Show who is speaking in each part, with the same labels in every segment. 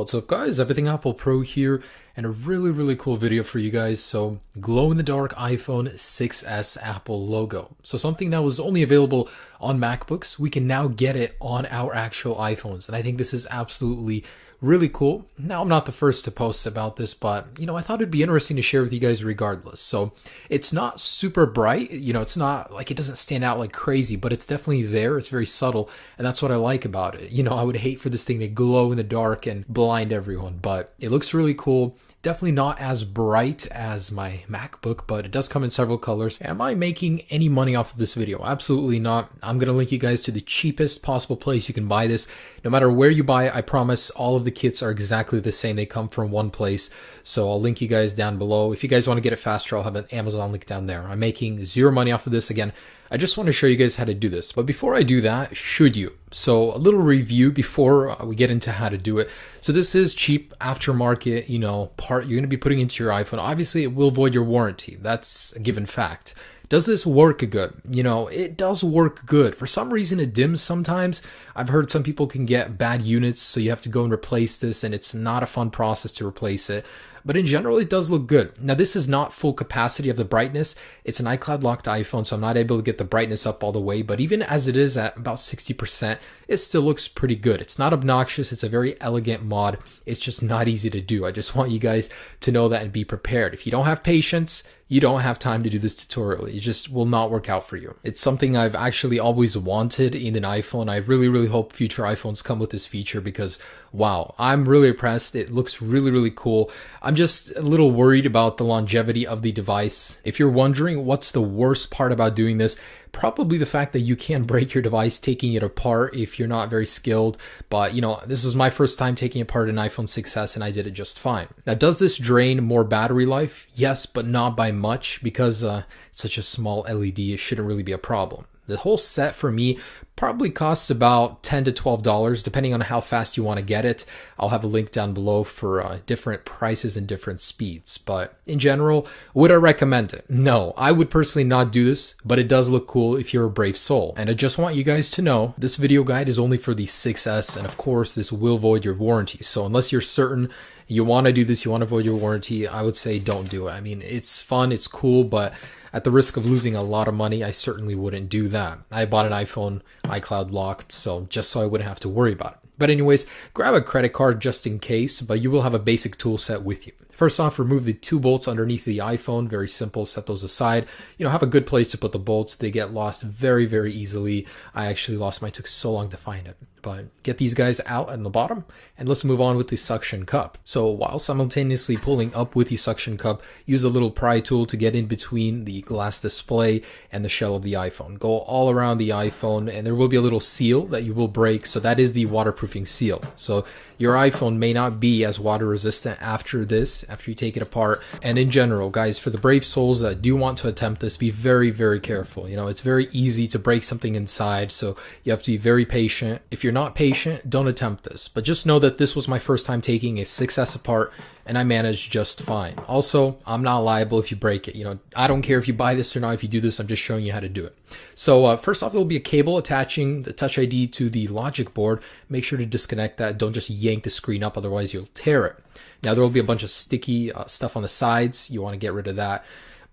Speaker 1: What's up guys, Everything Apple Pro here, and a really cool video for you guys. So glow-in-the-dark iPhone 6s Apple logo. So something that was only available on MacBooks, we can now get it on our actual iPhones, and I think this is absolutely really cool. Now, I'm not the first to post about this, but I thought it'd be interesting to share with you guys regardless. So it's not super bright, it's not like, it doesn't stand out like crazy, but it's definitely there. It's very subtle, and that's what I like about it. I would hate for this thing to glow in the dark and blind everyone, but it looks really cool. Definitely not as bright as my MacBook, but it does come in several colors. Am I making any money off of this video? Absolutely not. I'm going to link you guys to the cheapest possible place you can buy this. No matter where you buy it, I promise all of the kits are exactly the same. They come from one place. So I'll link you guys down below. If you guys want to get it faster, I'll have an Amazon link down there. I'm making zero money off of this. Again, I just want to show you guys how to do this. But before I do that, should you? So a little review before we get into how to do it. So this is cheap aftermarket, part you're going to be putting into your iPhone. Obviously, it will void your warranty. That's a given fact. Does this work good? It does work good. For some reason, it dims sometimes. I've heard some people can get bad units, so you have to go and replace this, and it's not a fun process to replace it. But in general, it does look good. Now, this is not full capacity of the brightness. It's an iCloud locked iPhone, so I'm not able to get the brightness up all the way. But even as it is at about 60%, it still looks pretty good. It's not obnoxious. It's a very elegant mod. It's just not easy to do. I just want you guys to know that and be prepared. If you don't have patience, you don't have time to do this tutorial. It just will not work out for you. It's something I've actually always wanted in an iPhone. I really hope future iPhones come with this feature because, wow, I'm really impressed. It looks really cool. I'm just a little worried about the longevity of the device. If you're wondering what's the worst part about doing this, probably the fact that you can break your device taking it apart if you're not very skilled. But this was my first time taking apart an iPhone 6s and I did it just fine. Now, does this drain more battery life? Yes, but not by much because it's such a small LED, it shouldn't really be a problem. The whole set for me probably costs about $10 to $12 depending on how fast you want to get it. I'll have a link down below for different prices and different speeds. But in general, would I recommend it? No, I would personally not do this, but it does look cool if you're a brave soul. And I just want you guys to know this video guide is only for the 6s, and of course this will void your warranty. So unless you're certain you want to do this, you want to void your warranty, I would say don't do it. I mean, it's fun, it's cool, but at the risk of losing a lot of money, I certainly wouldn't do that. I bought an iPhone iCloud locked, so just so I wouldn't have to worry about it. But anyways, grab a credit card just in case, but you will have a basic tool set with you. First off, remove the 2 bolts underneath the iPhone. Very simple, set those aside. Have a good place to put the bolts. They get lost very easily. I actually lost mine, it took so long to find it. But get these guys out on the bottom, and let's move on with the suction cup. So while simultaneously pulling up with the suction cup, use a little pry tool to get in between the glass display and the shell of the iPhone. Go all around the iPhone, and there will be a little seal that you will break. So that is the waterproofing seal. So your iPhone may not be as water resistant after this, after you take it apart. And in general, guys, for the brave souls that do want to attempt this, be very careful. It's very easy to break something inside, so you have to be very patient. If you're not patient, don't attempt this. But just know that this was my first time taking a 6s apart, and I managed just fine. Also, I'm not liable if you break it. I don't care if you buy this or not. If you do this, I'm just showing you how to do it. So first off, there'll be a cable attaching the Touch ID to the logic board. Make sure to disconnect that. Don't just yank the screen up, otherwise you'll tear it. Now, there will be a bunch of sticky stuff on the sides. You want to get rid of that.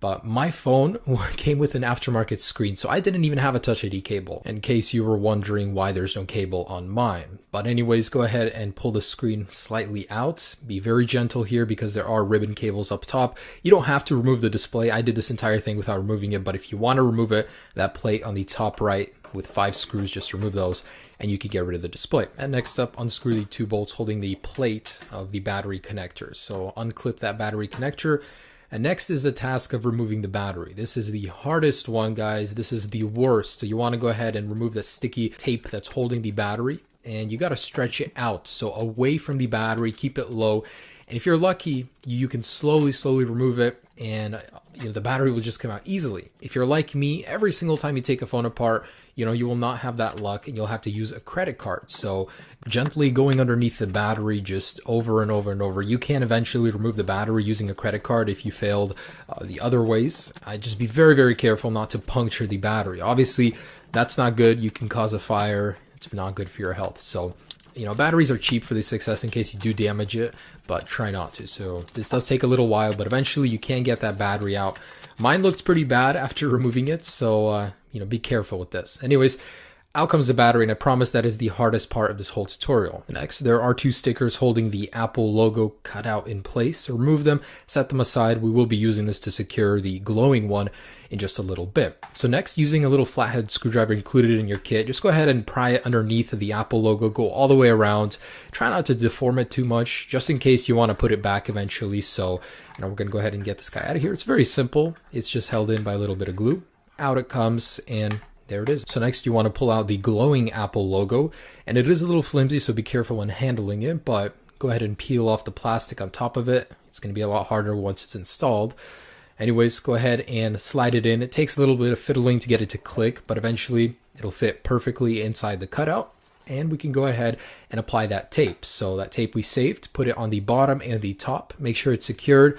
Speaker 1: But my phone came with an aftermarket screen, so I didn't even have a Touch ID cable, in case you were wondering why there's no cable on mine. But anyways, go ahead and pull the screen slightly out. Be very gentle here because there are ribbon cables up top. You don't have to remove the display. I did this entire thing without removing it, but if you want to remove it, that plate on the top right with 5 screws, just remove those and you can get rid of the display. And next up, unscrew the 2 bolts holding the plate of the battery connector. So unclip that battery connector. And next is the task of removing the battery. This is the hardest one, guys. This is the worst. So you want to go ahead and remove the sticky tape that's holding the battery, and you got to stretch it out. So away from the battery, keep it low. And if you're lucky, you can slowly remove it, and the battery will just come out easily. If you're like me, every single time you take a phone apart, you will not have that luck, and you'll have to use a credit card. So gently going underneath the battery just over and over. You can eventually remove the battery using a credit card if you failed the other ways. Just be very careful not to puncture the battery. Obviously, that's not good. You can cause a fire. It's not good for your health. So You know, batteries are cheap for the 6S in case you do damage it, but try not to. So this does take a little while, but eventually you can get that battery out. Mine looked pretty bad after removing it, so you know, be careful with this. Anyways, out comes the battery, and I promise that is the hardest part of this whole tutorial. Next, there are two stickers holding the Apple logo cut out in place. So remove them, set them aside. We will be using this to secure the glowing one in just a little bit. So next, using a little flathead screwdriver included in your kit, just go ahead and pry it underneath the Apple logo, go all the way around. Try not to deform it too much, just in case you want to put it back eventually. So you know, we're gonna go ahead and get this guy out of here. It's very simple. It's just held in by a little bit of glue. Out it comes, and there it is. So next you want to pull out the glowing Apple logo, and it is a little flimsy, so be careful when handling it, but go ahead and peel off the plastic on top of it. It's going to be a lot harder once it's installed. Anyways, go ahead and slide it in. It takes a little bit of fiddling to get it to click, but eventually it'll fit perfectly inside the cutout, and we can go ahead and apply that tape. So that tape we saved, put it on the bottom and the top. Make sure it's secured.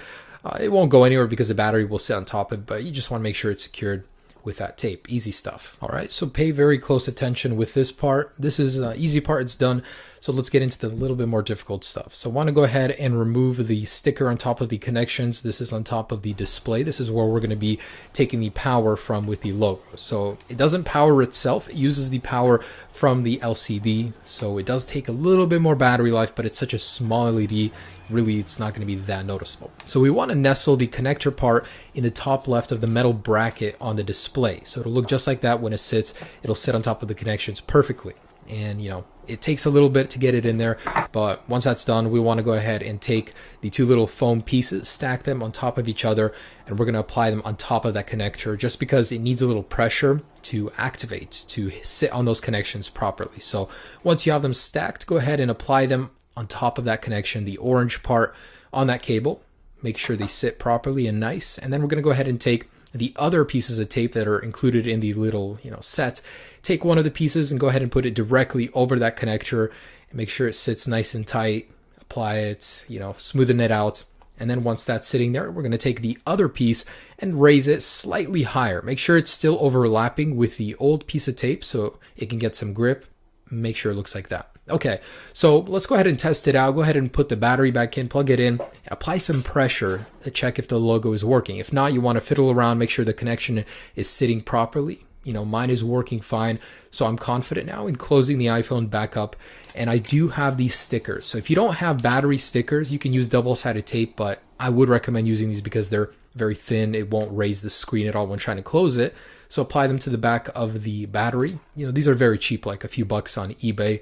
Speaker 1: It won't go anywhere because the battery will sit on top of it, but you just want to make sure it's secured with that tape. Easy stuff. All right, so pay very close attention with this part. This is easy part, it's done. So let's get into the little bit more difficult stuff. So I want to go ahead and remove the sticker on top of the connections. This is on top of the display. This is where we're going to be taking the power from with the logo. So it doesn't power itself, it uses the power from the LCD. So it does take a little bit more battery life, but it's such a small LED, really it's not going to be that noticeable. So we want to nestle the connector part in the top left of the metal bracket on the display. So it'll look just like that when it sits. It'll sit on top of the connections perfectly. And you know, it takes a little bit to get it in there, but once that's done, we want to go ahead and take the two little foam pieces, stack them on top of each other, and we're going to apply them on top of that connector just because it needs a little pressure to activate, to sit on those connections properly. So once you have them stacked, go ahead and apply them on top of that connection, the orange part on that cable. Make sure they sit properly and nice, and then we're going to go ahead and take the other pieces of tape that are included in the little, you know, set. Take one of the pieces and go ahead and put it directly over that connector and make sure it sits nice and tight. Apply it, you know, smoothen it out. And then once that's sitting there, we're going to take the other piece and raise it slightly higher. Make sure it's still overlapping with the old piece of tape so it can get some grip. Make sure it looks like that. Okay, so let's go ahead and test it out. Go ahead and put the battery back in, plug it in, apply some pressure to check if the logo is working. If not, you want to fiddle around, make sure the connection is sitting properly. You know, mine is working fine, so I'm confident now in closing the iPhone back up. And I do have these stickers. So if you don't have battery stickers, you can use double-sided tape, but I would recommend using these because they're very thin. It won't raise the screen at all when trying to close it. So apply them to the back of the battery. You know, these are very cheap, like a few bucks on eBay.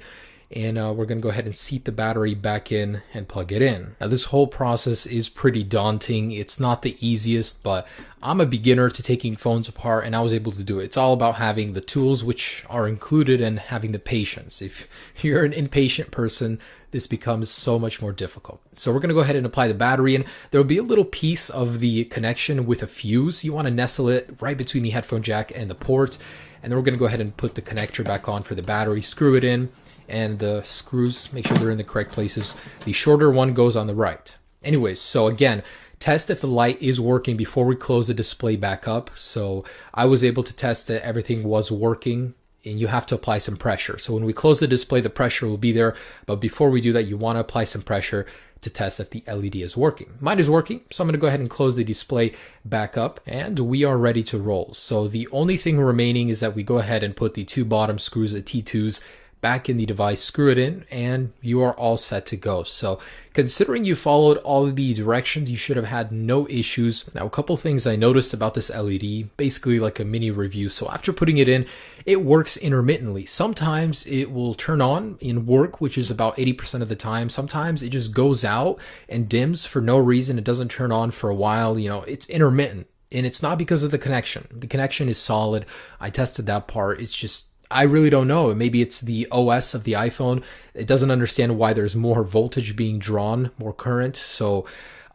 Speaker 1: And we're going to go ahead and seat the battery back in and plug it in. Now this whole process is pretty daunting. It's not the easiest, but I'm a beginner to taking phones apart and I was able to do it. It's all about having the tools which are included and having the patience. If you're an impatient person, this becomes so much more difficult. So we're going to go ahead and apply the battery, and there will be a little piece of the connection with a fuse. You want to nestle it right between the headphone jack and the port. And then we're going to go ahead and put the connector back on for the battery, screw it in, and the screws, make sure they're in the correct places. The shorter one goes on the right. Anyways, so again, test if the light is working before we close the display back up. So I was able to test that everything was working, and you have to apply some pressure. So when we close the display, the pressure will be there. But before we do that, you want to apply some pressure to test if the LED is working. Mine is working, so I'm going to go ahead and close the display back up, and we are ready to roll. So the only thing remaining is that we go ahead and put the two bottom screws, the T2s, back in the device, screw it in, and you are all set to go. So considering you followed all of the directions, you should have had no issues. Now, a couple things I noticed about this LED, basically like a mini review. So after putting it in, it works intermittently. Sometimes it will turn on in work, which is about 80% of the time. Sometimes it just goes out and dims for no reason. It doesn't turn on for a while. You know, it's intermittent, and it's not because of the connection. The connection is solid. I tested that part. It's just, I really don't know. Maybe it's the OS of the iPhone. It doesn't understand why there's more voltage being drawn, more current. So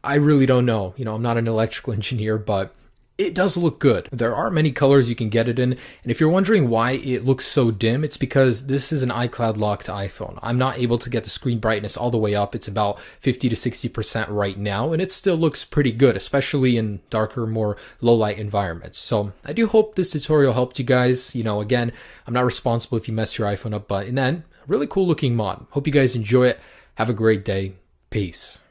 Speaker 1: I really don't know. You know, I'm not an electrical engineer, but it does look good. There are many colors you can get it in. And if you're wondering why it looks so dim, it's because this is an iCloud locked iPhone. I'm not able to get the screen brightness all the way up. It's about 50 to 60% right now, and it still looks pretty good, especially in darker, more low light environments. So I do hope this tutorial helped you guys. You know, again, I'm not responsible if you mess your iPhone up, but in the end, Really cool looking mod. Hope you guys enjoy it. Have a great day. Peace.